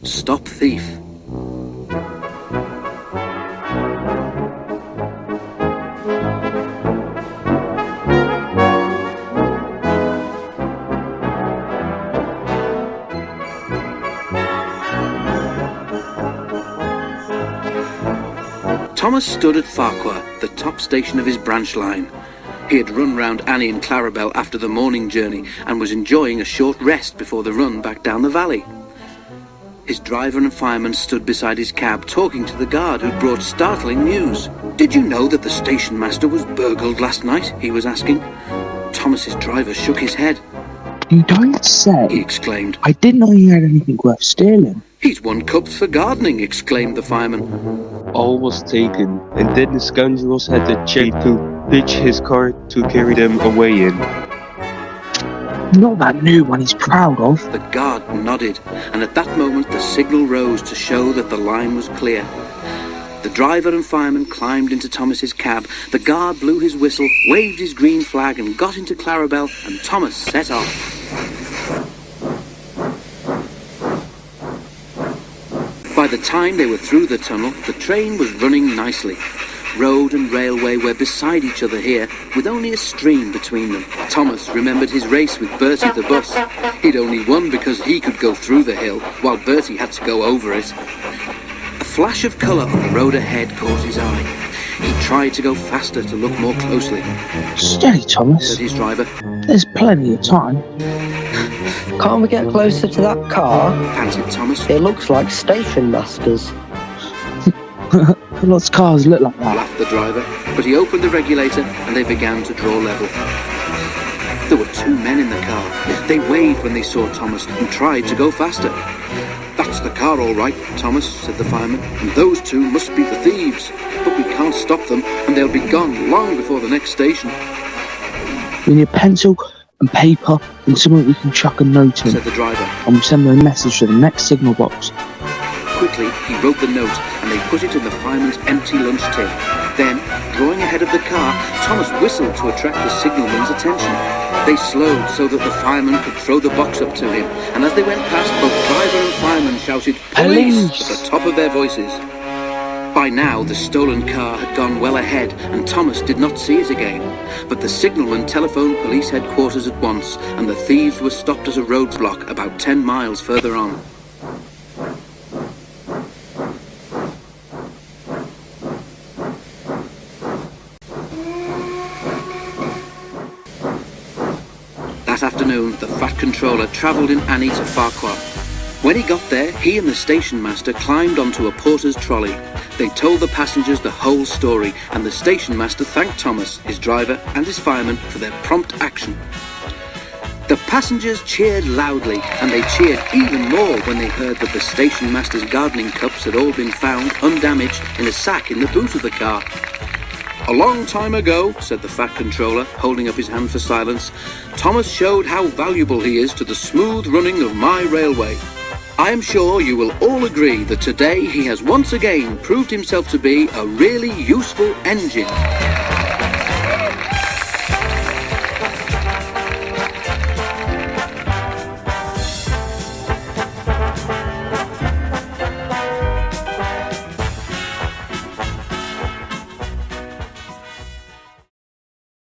Stop Thief. Thomas stood at Farquhar, the top station of his branch line. He had run round Annie and Clarabel after the morning journey and was enjoying a short rest before the run back down the valley. His driver and fireman stood beside his cab talking to the guard who'd brought startling news. "Did you know that the station master was burgled last night?" he was asking. Thomas's driver shook his head. "You don't say," he exclaimed. "I didn't know you had anything worth stealing." "He's won cups for gardening," exclaimed the fireman. All was taken, and then the scoundrels had the check to pitch his car to carry them away in. "Not that new one he's proud of." The guard nodded, and at that moment the signal rose to show that the line was clear. The driver and fireman climbed into Thomas's cab. The guard blew his whistle, waved his green flag, and got into Clarabel, and Thomas set off. By the time they were through the tunnel, the train was running nicely. Road and railway were beside each other here, with only a stream between them. Thomas remembered his race with Bertie the bus. He'd only won because he could go through the hill, while Bertie had to go over it. A flash of colour on the road ahead caught his eye. He tried to go faster to look more closely. "Steady, Thomas," said his driver. "There's plenty of time." "Can't we get closer to that car?" panted Thomas. "It looks like station masters." "Lots of cars look like that," laughed the driver, but he opened the regulator and they began to draw level. There were two men in the car. They waved when they saw Thomas and tried to go faster. "That's the car all right, Thomas," said the fireman, "and those two must be the thieves. But we can't stop them, and they'll be gone long before the next station." "We need a pencil and paper and something we can chuck a note in," said the driver. "And we'll send them a message to the next signal box." Quickly, he wrote the note, and they put it in the fireman's empty lunch tin. Then, drawing ahead of the car, Thomas whistled to attract the signalman's attention. They slowed so that the fireman could throw the box up to him, and as they went past, both driver and fireman shouted, "Police!" at the top of their voices. By now, the stolen car had gone well ahead, and Thomas did not see it again. But the signalman telephoned police headquarters at once, and the thieves were stopped at a roadblock about 10 miles further on. That afternoon, the Fat Controller travelled in Annie to Farquhar. When he got there, he and the station master climbed onto a porter's trolley. They told the passengers the whole story, and the station master thanked Thomas, his driver, and his fireman for their prompt action. The passengers cheered loudly, and they cheered even more when they heard that the station master's gardening cups had all been found undamaged in a sack in the boot of the car. "A long time ago," said the Fat Controller, holding up his hand for silence, "Thomas showed how valuable he is to the smooth running of my railway. I am sure you will all agree that today he has once again proved himself to be a really useful engine."